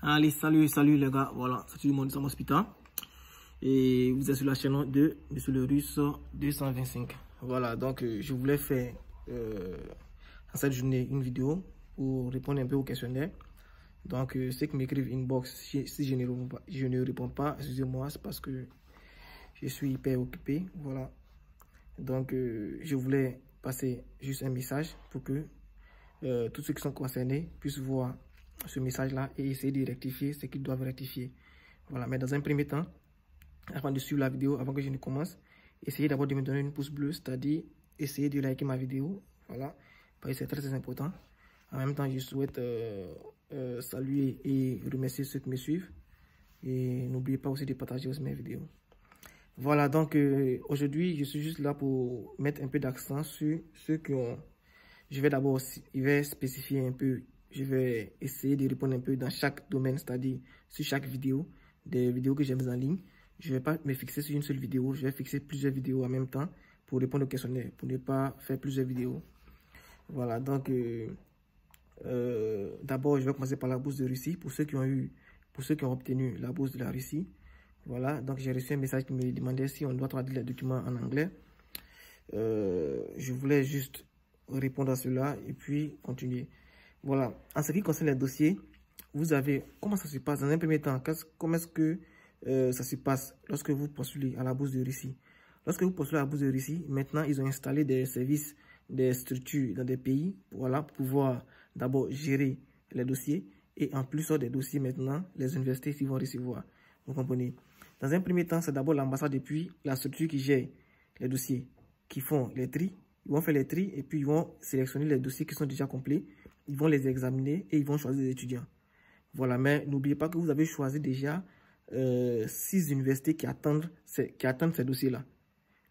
Allez, salut les gars, voilà, c'est tout le monde, c'est mon hospital. Et vous êtes sur la chaîne de Monsieur le Russe 225. Voilà, donc je voulais faire en cette journée une vidéo pour répondre un peu aux questionnaires. Donc ceux qui m'écrivent inbox, si je ne réponds pas, excusez-moi, c'est parce que je suis hyper occupé. Voilà, donc je voulais passer juste un message pour que tous ceux qui sont concernés puissent voir ce message-là et essayer de rectifier ce qu'ils doivent rectifier. Voilà, mais dans un premier temps, avant de suivre la vidéo, avant que je ne commence, essayez d'abord de me donner une pouce bleu, c'est-à-dire essayez de liker ma vidéo. Voilà, parce que c'est très important. En même temps, je souhaite saluer et remercier ceux qui me suivent. Et n'oubliez pas aussi de partager aussi mes vidéos. Voilà, donc aujourd'hui, je suis juste là pour mettre un peu d'accent sur ceux qui ont... Je vais spécifier un peu, je vais essayer de répondre un peu dans chaque domaine, c'est-à-dire sur chaque vidéo, des vidéos que j'ai mises en ligne. Je ne vais pas me fixer sur une seule vidéo, je vais fixer plusieurs vidéos en même temps pour répondre aux questionnaires, pour ne pas faire plusieurs vidéos. Voilà, donc d'abord, je vais commencer par la bourse de Russie, pour ceux qui ont obtenu la bourse de la Russie. Voilà, donc j'ai reçu un message qui me demandait si on doit traduire les documents en anglais. Je voulais juste répondre à cela et puis continuer. Voilà, en ce qui concerne les dossiers, vous avez, comment ça se passe dans un premier temps, comment est-ce que ça se passe lorsque vous postulez à la bourse de Russie. Lorsque vous postulez à la bourse de Russie, maintenant ils ont installé des services, des structures dans des pays, voilà, pour pouvoir d'abord gérer les dossiers et en plus des dossiers maintenant, les universités qui vont recevoir. Vous comprenez? Dans un premier temps, c'est d'abord l'ambassade et puis la structure qui gère les dossiers, qui font les tris. Ils vont faire les tris et puis ils vont sélectionner les dossiers qui sont déjà complets. Ils vont les examiner et ils vont choisir les étudiants. Voilà, mais n'oubliez pas que vous avez choisi déjà 6 universités qui attendent ces dossiers-là.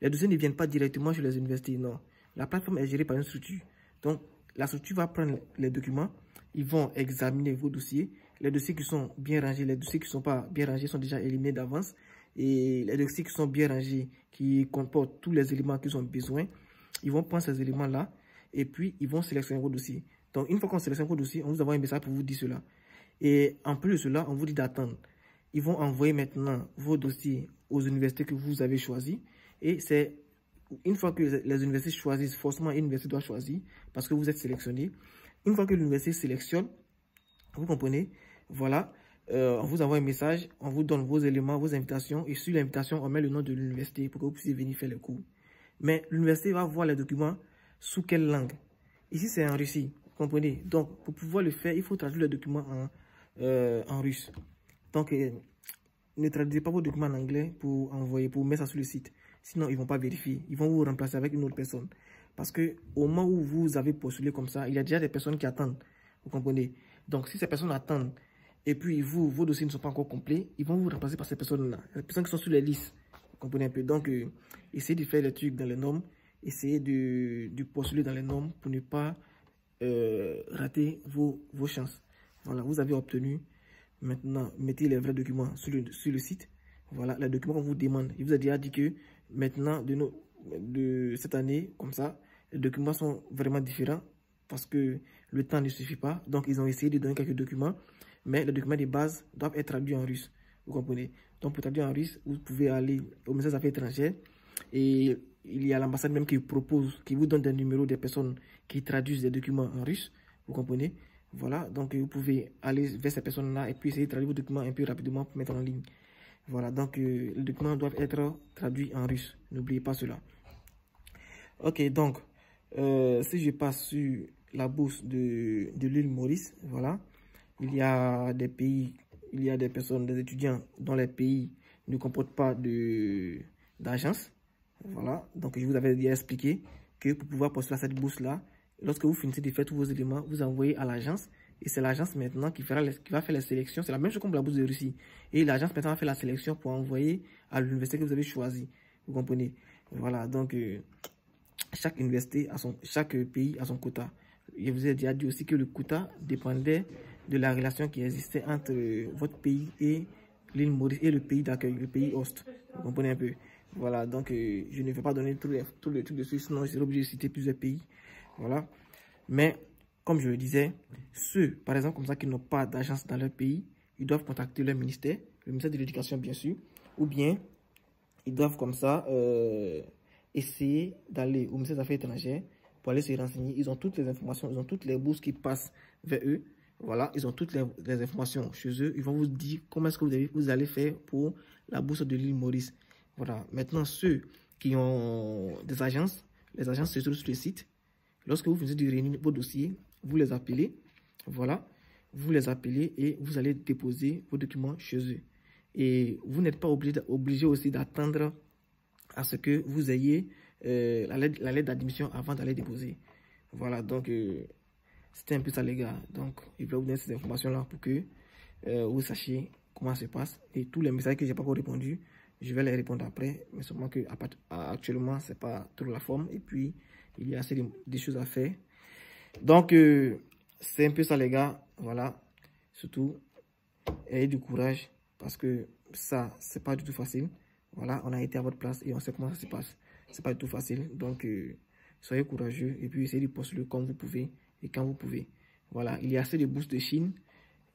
Les dossiers ne viennent pas directement sur les universités, non. La plateforme est gérée par une structure. Donc, la structure va prendre les documents, ils vont examiner vos dossiers. Les dossiers qui sont bien rangés, les dossiers qui ne sont pas bien rangés sont déjà éliminés d'avance. Et les dossiers qui sont bien rangés, qui comportent tous les éléments qu'ils ont besoin, ils vont prendre ces éléments-là et puis ils vont sélectionner vos dossiers. Donc, une fois qu'on sélectionne vos dossiers, on vous envoie un message pour vous dire cela. Et en plus de cela, on vous dit d'attendre. Ils vont envoyer maintenant vos dossiers aux universités que vous avez choisies. Et c'est une fois que les universités choisissent, forcément une université doit choisir parce que vous êtes sélectionné. Une fois que l'université sélectionne, vous comprenez, voilà, on vous envoie un message, on vous donne vos éléments, vos invitations. Et sur l'invitation, on met le nom de l'université pour que vous puissiez venir faire le cours. Mais l'université va voir les documents sous quelle langue. Ici, c'est en Russie, vous comprenez. Donc, pour pouvoir le faire, il faut traduire les documents en russe. Donc, ne traduisez pas vos documents en anglais pour envoyer, pour mettre ça sur le site. Sinon, ils ne vont pas vérifier. Ils vont vous remplacer avec une autre personne. Parce que au moment où vous avez postulé comme ça, il y a déjà des personnes qui attendent. Vous comprenez. Donc, si ces personnes attendent et puis vos dossiers ne sont pas encore complets, ils vont vous remplacer par ces personnes-là. Les personnes qui sont sur les listes. Vous comprenez un peu. Donc, essayez de faire les trucs dans les normes. Essayez de postuler dans les normes pour ne pas rater vos chances. Voilà, vous avez obtenu. Maintenant, mettez les vrais documents sur le site. Voilà, les documents qu'on vous demande. Il vous a déjà dit que maintenant, de cette année, comme ça, les documents sont vraiment différents parce que le temps ne suffit pas. Donc, ils ont essayé de donner quelques documents, mais les documents de base doivent être traduits en russe. Vous comprenez? Donc, pour traduire en russe, vous pouvez aller au ministère des Affaires étrangères et il y a l'ambassade même qui propose, qui vous donne des numéros des personnes qui traduisent des documents en russe. Vous comprenez? Voilà, donc vous pouvez aller vers ces personnes-là et puis essayer de traduire vos documents un peu rapidement pour mettre en ligne. Voilà, donc les documents doivent être traduits en russe. N'oubliez pas cela. Ok, donc, si je passe sur la bourse de l'île Maurice, voilà, il y a des pays, il y a des personnes, des étudiants dont les pays ne comportent pas d'agence. Voilà, donc je vous avais déjà expliqué que pour pouvoir postuler à cette bourse-là, lorsque vous finissez de faire tous vos éléments, vous envoyez à l'agence. Et c'est l'agence maintenant qui va faire la sélection. C'est la même chose comme la bourse de Russie. Et l'agence maintenant va faire la sélection pour envoyer à l'université que vous avez choisie. Vous comprenez? Voilà, donc chaque université, chaque pays a son quota. Je vous ai déjà dit aussi que le quota dépendait de la relation qui existait entre votre pays et l'île Maurice et le pays d'accueil, le pays host. Vous comprenez un peu? Voilà, donc je ne vais pas donner tous les trucs dessus, sinon je serai obligé de citer plusieurs pays. Voilà. Mais, comme je le disais, ceux, par exemple, comme ça, qui n'ont pas d'agence dans leur pays, ils doivent contacter leur ministère, le ministère de l'Éducation bien sûr, ou bien ils doivent comme ça essayer d'aller au ministère des Affaires étrangères pour aller se renseigner. Ils ont toutes les informations, ils ont toutes les bourses qui passent vers eux. Voilà, ils ont toutes les informations chez eux. Ils vont vous dire comment est-ce que vous allez faire pour la bourse de l'île Maurice. Voilà, maintenant ceux qui ont des agences, les agences se trouvent sur le site. Lorsque vous venez de réunir vos dossiers, vous les appelez. Voilà, vous les appelez et vous allez déposer vos documents chez eux. Et vous n'êtes pas obligé aussi d'attendre à ce que vous ayez la lettre d'admission avant d'aller déposer. Voilà, donc c'était un peu ça les gars. Donc je vais vous donner ces informations-là pour que vous sachiez comment ça se passe. Et tous les messages que je n'ai pas encore répondu, je vais les répondre après. Mais seulement que actuellement, ce n'est pas trop la forme. Et puis, il y a assez de choses à faire. Donc, c'est un peu ça les gars. Voilà, surtout, ayez du courage. Parce que ça, c'est pas du tout facile. Voilà, on a été à votre place et on sait comment ça se passe. C'est pas du tout facile. Donc, soyez courageux et puis essayez de postuler comme vous pouvez et quand vous pouvez. Voilà, il y a assez de bourses de Chine.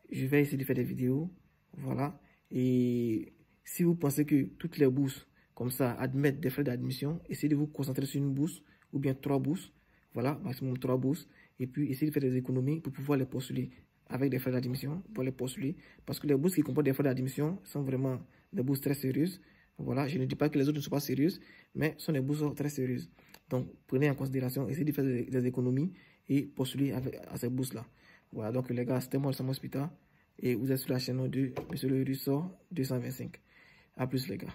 Je vais essayer de faire des vidéos. Voilà. Et si vous pensez que toutes les bourses, comme ça, admettent des frais d'admission, essayez de vous concentrer sur une bourse ou bien 3 bourses. Voilà, maximum 3 bourses. Et puis, essayez de faire des économies pour pouvoir les postuler avec des frais d'admission pour les postuler. Parce que les bourses qui comportent des frais d'admission sont vraiment des bourses très sérieuses. Voilà, je ne dis pas que les autres ne sont pas sérieuses, mais ce sont des bourses très sérieuses. Donc, prenez en considération, essayez de faire des économies et postuler à ces bourses-là. Voilà, donc les gars, c'était moi le Sam Hospital et vous êtes sur la chaîne de Monsieur le Russo 225. A plus les gars.